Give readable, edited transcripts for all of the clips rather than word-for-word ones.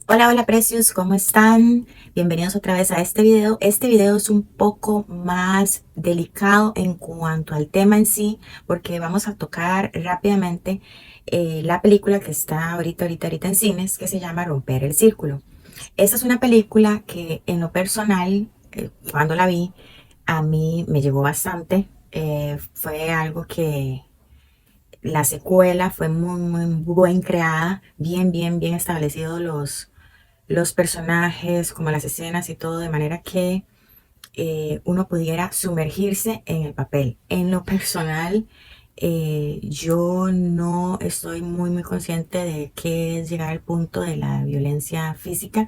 Hola, hola precios, ¿cómo están? Bienvenidos otra vez a este video. Este video es un poco más delicado en cuanto al tema en sí, porque vamos a tocar rápidamente la película que está ahorita en cines, que se llama Romper el Círculo. Esta es una película que en lo personal, cuando la vi, a mí me llegó bastante. Fue algo que la secuela fue muy buen creada, bien establecidos los personajes, como las escenas y todo, de manera que uno pudiera sumergirse en el papel. En lo personal, yo no estoy muy consciente de qué es llegar al punto de la violencia física,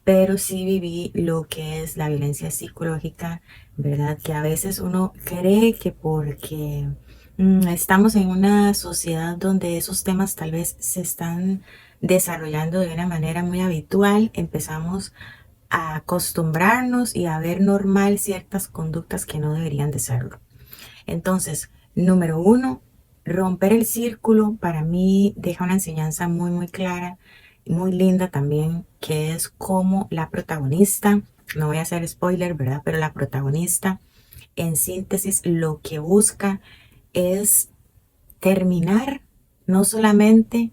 pero sí viví lo que es la violencia psicológica, ¿verdad? Que a veces uno cree que porque estamos en una sociedad donde esos temas tal vez se están desarrollando de una manera muy habitual, empezamos a acostumbrarnos y a ver normal ciertas conductas que no deberían de serlo. Entonces, número uno, romper el círculo para mí deja una enseñanza muy clara y muy linda también, que es como la protagonista, no voy a hacer spoiler, ¿verdad? Pero la protagonista, en síntesis, lo que busca es terminar no solamente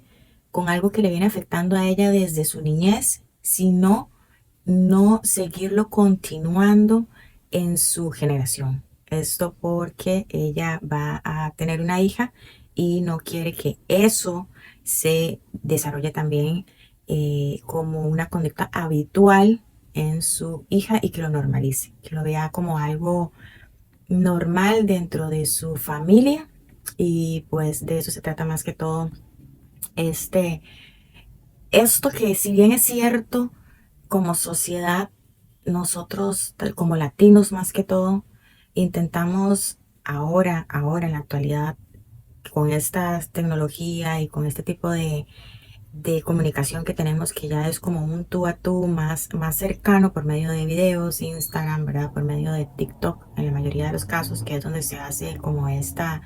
con algo que le viene afectando a ella desde su niñez, sino no seguirlo continuando en su generación. Esto porque ella va a tener una hija y no quiere que eso se desarrolle también como una conducta habitual en su hija y que lo normalice, que lo vea como algo normal dentro de su familia. Y pues de eso se trata más que todo este, esto, que si bien es cierto, como sociedad, nosotros como latinos más que todo, intentamos ahora en la actualidad, con esta tecnología y con este tipo de comunicación que tenemos, que ya es como un tú a tú más cercano por medio de videos, Instagram, ¿verdad? Por medio de TikTok, en la mayoría de los casos, que es donde se hace como este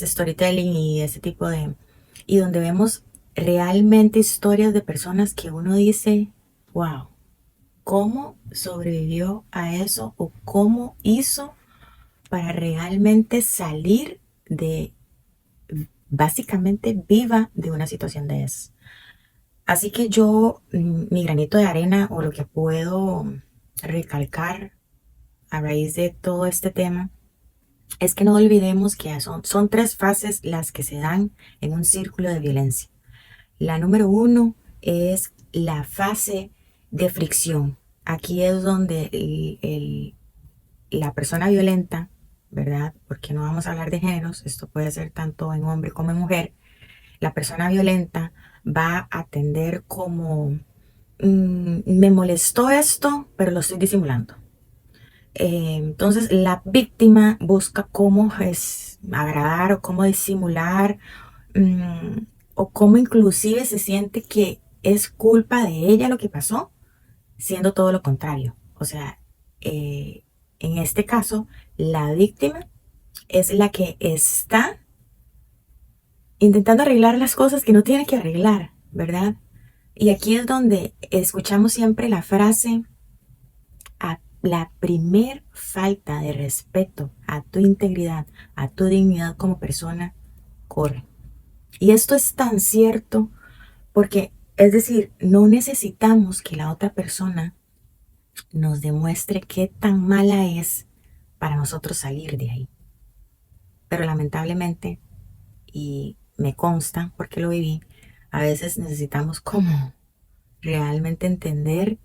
storytelling y ese tipo de... Y donde vemos realmente historias de personas que uno dice, wow, ¿cómo sobrevivió a eso o cómo hizo para realmente salir de básicamente viva de una situación de eso? Así que yo, mi granito de arena o lo que puedo recalcar a raíz de todo este tema es que no olvidemos que son tres fases las que se dan en un círculo de violencia. La número uno es la fase de fricción. Aquí es donde la persona violenta, ¿verdad? Porque no vamos a hablar de géneros, esto puede ser tanto en hombre como en mujer. La persona violenta va a tender como, me molestó esto, pero lo estoy disimulando. Entonces la víctima busca cómo es agradar o cómo disimular, mm, o cómo inclusive se siente que es culpa de ella lo que pasó, siendo todo lo contrario. O sea, en este caso, la víctima es la que está intentando arreglar las cosas que no tiene que arreglar, ¿verdad? Y aquí es donde escuchamos siempre la frase: a la primer falta de respeto a tu integridad, a tu dignidad como persona, corre. Y esto es tan cierto porque, es decir, no necesitamos que la otra persona nos demuestre qué tan mala es para nosotros salir de ahí. Pero lamentablemente, y me consta porque lo viví, a veces necesitamos como realmente entender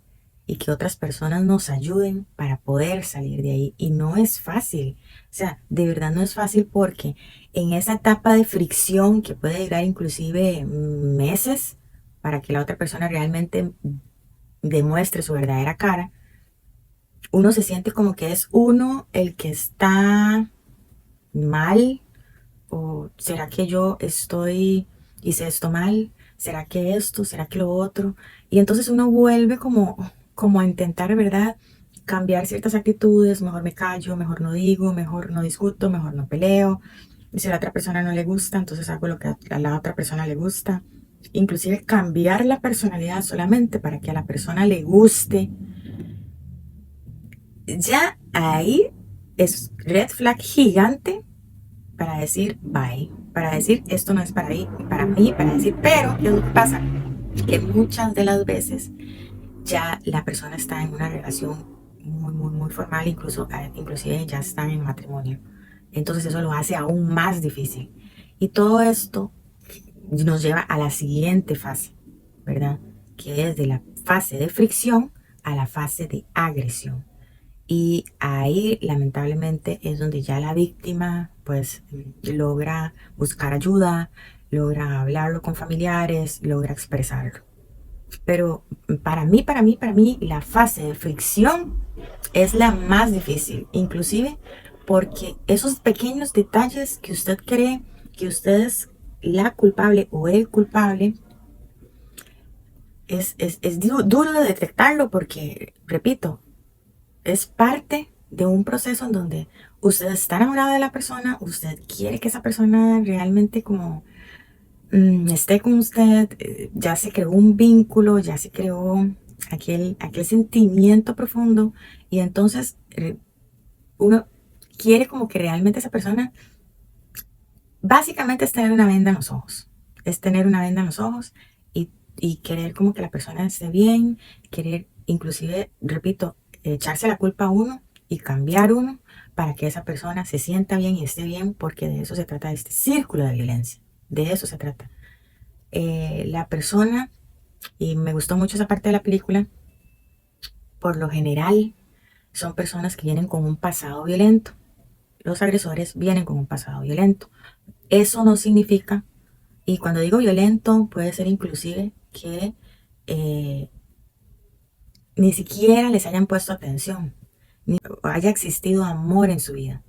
y que otras personas nos ayuden para poder salir de ahí. Y no es fácil, o sea, de verdad no es fácil, porque en esa etapa de fricción que puede durar inclusive meses para que la otra persona realmente demuestre su verdadera cara, uno se siente como que es uno el que está mal. ¿O será que yo hice esto mal? ¿Será que esto? ¿Será que lo otro? Y entonces uno vuelve como a intentar, ¿verdad? Cambiar ciertas actitudes, mejor me callo, mejor no digo, mejor no discuto, mejor no peleo. Y si a la otra persona no le gusta, entonces hago lo que a la otra persona le gusta. inclusive cambiar la personalidad solamente para que a la persona le guste, ya ahí es red flag gigante para decir bye, para decir esto no es para mí, para decir, pero ¿qué es lo que pasa? Que muchas de las veces ya la persona está en una relación muy formal, inclusive ya están en matrimonio. Entonces eso lo hace aún más difícil. Y todo esto nos lleva a la siguiente fase, ¿verdad? Que es de la fase de fricción a la fase de agresión. Y ahí lamentablemente es donde ya la víctima pues logra buscar ayuda, logra hablarlo con familiares, logra expresarlo. Pero para mí, la fase de fricción es la más difícil, inclusive porque esos pequeños detalles que usted cree que usted es la culpable o el culpable, es duro de detectarlo porque, repito, es parte de un proceso en donde usted está enamorado de la persona, usted quiere que esa persona realmente como esté con usted, ya se creó un vínculo, ya se creó aquel sentimiento profundo y entonces uno quiere como que realmente esa persona, básicamente es tener una venda en los ojos, es tener una venda en los ojos y querer como que la persona esté bien, querer inclusive, repito, echarse la culpa a uno y cambiar uno para que esa persona se sienta bien y esté bien, porque de eso se trata este círculo de violencia, de eso se trata. La persona, y me gustó mucho esa parte de la película, por lo general son personas que vienen con un pasado violento. Los agresores vienen con un pasado violento. Eso no significa, y cuando digo violento, puede ser inclusive que eh, ni siquiera les hayan puesto atención, ni haya existido amor en su vida.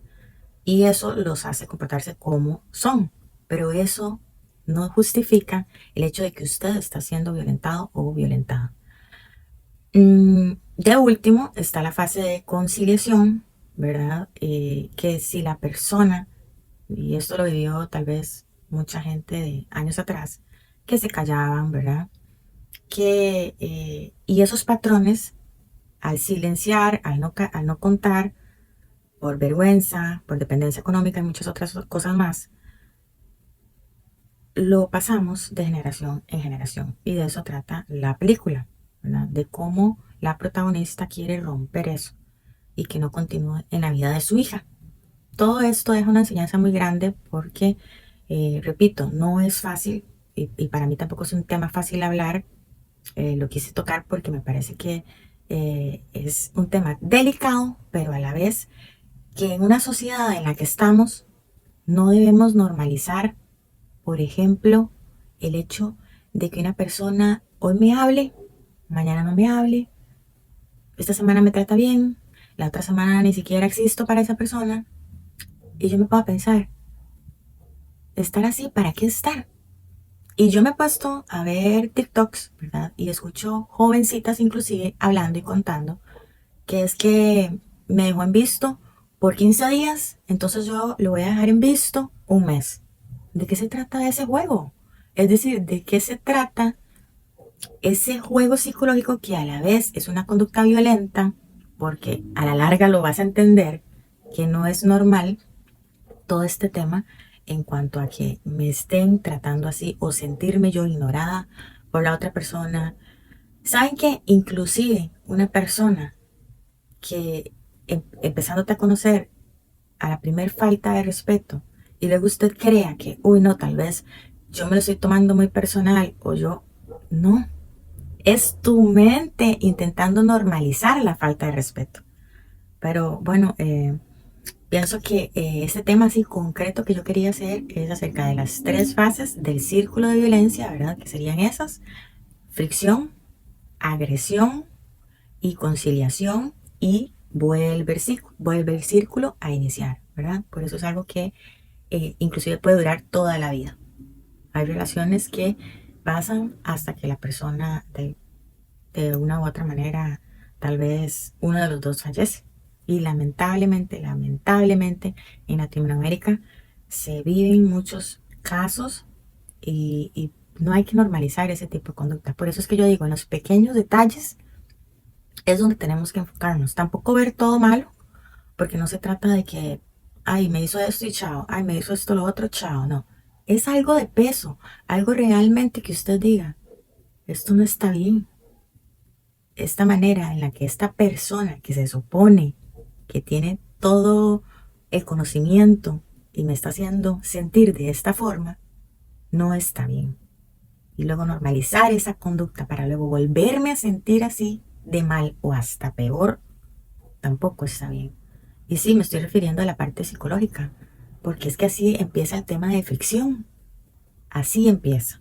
Y eso los hace comportarse como son. Pero eso no justifica el hecho de que usted está siendo violentado o violentada. De último está la fase de conciliación, ¿verdad? Que si la persona, y esto lo vivió tal vez mucha gente de años atrás, que se callaban, ¿verdad? Y esos patrones, al silenciar, al no contar, por vergüenza, por dependencia económica y muchas otras cosas más, lo pasamos de generación en generación. Y de eso trata la película, ¿verdad? De cómo la protagonista quiere romper eso y que no continúe en la vida de su hija. Todo esto deja una enseñanza muy grande porque, repito, no es fácil y para mí tampoco es un tema fácil hablar. Lo quise tocar porque me parece que es un tema delicado, pero a la vez que en una sociedad en la que estamos no debemos normalizar, por ejemplo, el hecho de que una persona hoy me hable, mañana no me hable, esta semana me trata bien, la otra semana ni siquiera existo para esa persona. Y yo me puedo pensar, estar así, ¿para qué estar? Y yo me he puesto a ver TikToks, ¿verdad? Y escucho jovencitas inclusive hablando y contando que es que me dejó en visto por 15 días, entonces yo lo voy a dejar en visto un mes. ¿De qué se trata ese juego? Es decir, ¿de qué se trata ese juego psicológico que a la vez es una conducta violenta? Porque a la larga lo vas a entender que no es normal todo este tema en cuanto a que me estén tratando así o sentirme yo ignorada por la otra persona. ¿Saben que inclusive una persona que empezándote a conocer a la primer falta de respeto y luego usted crea que, uy, no, tal vez yo me lo estoy tomando muy personal o yo, no, es tu mente intentando normalizar la falta de respeto. Pero bueno, pienso que este tema así concreto que yo quería hacer es acerca de las tres fases del círculo de violencia, ¿verdad? Que serían esas: fricción, agresión y conciliación, y vuelve el círculo a iniciar, ¿verdad? Por eso es algo que inclusive puede durar toda la vida. Hay relaciones que pasan hasta que la persona de una u otra manera, tal vez uno de los dos fallece. Y lamentablemente, en Latinoamérica se viven muchos casos y no hay que normalizar ese tipo de conducta. Por eso es que yo digo, en los pequeños detalles es donde tenemos que enfocarnos. Tampoco ver todo malo, porque no se trata de que, ay, me hizo esto y chao, ay, me hizo esto, lo otro, chao, no. Es algo de peso, algo realmente que usted diga, esto no está bien. Esta manera en la que esta persona que se supone que tiene todo el conocimiento y me está haciendo sentir de esta forma, no está bien. Y luego normalizar esa conducta para luego volverme a sentir así de mal o hasta peor, tampoco está bien. Y sí, me estoy refiriendo a la parte psicológica, porque es que así empieza el tema de ficción. Así empieza.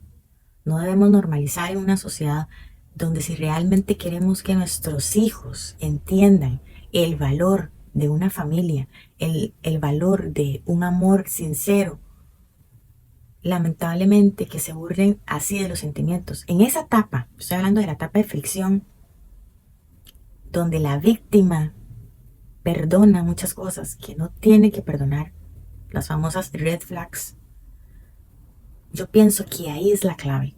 No debemos normalizar en una sociedad donde si realmente queremos que nuestros hijos entiendan el valor de una familia, el valor de un amor sincero, lamentablemente que se burlen así de los sentimientos. En esa etapa, estoy hablando de la etapa de fricción, donde la víctima perdona muchas cosas que no tiene que perdonar, las famosas red flags, yo pienso que ahí es la clave.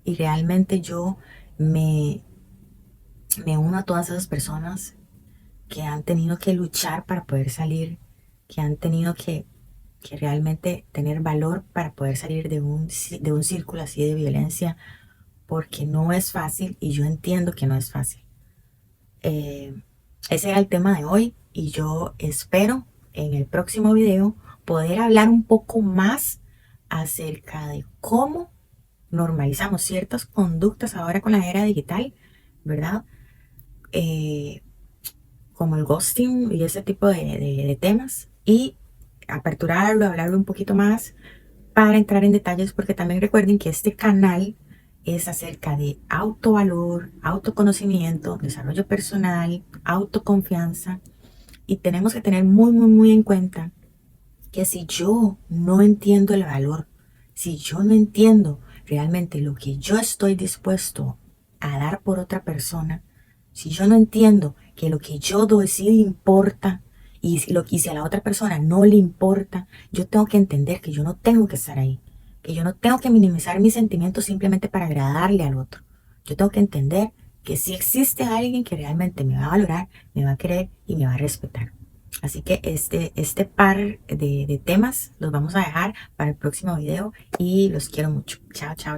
Y realmente yo me, me uno a todas esas personas que han tenido que luchar para poder salir, que han tenido que realmente tener valor para poder salir de un círculo así de violencia, porque no es fácil y yo entiendo que no es fácil. Ese era el tema de hoy y yo espero en el próximo video poder hablar un poco más acerca de cómo normalizamos ciertas conductas ahora con la era digital, ¿verdad? Eh, Como el ghosting y ese tipo de temas y aperturarlo, hablarlo un poquito más para entrar en detalles porque también recuerden que este canal es acerca de autovalor, autoconocimiento, desarrollo personal, autoconfianza y tenemos que tener muy en cuenta que si yo no entiendo el valor, si yo no entiendo realmente lo que yo estoy dispuesto a dar por otra persona, si yo no entiendo que lo que yo doy sí importa y si a la otra persona no le importa, yo tengo que entender que yo no tengo que estar ahí, que yo no tengo que minimizar mis sentimientos simplemente para agradarle al otro. Yo tengo que entender que si existe alguien que realmente me va a valorar, me va a querer y me va a respetar. Así que este par de temas los vamos a dejar para el próximo video y los quiero mucho. Chao, chao.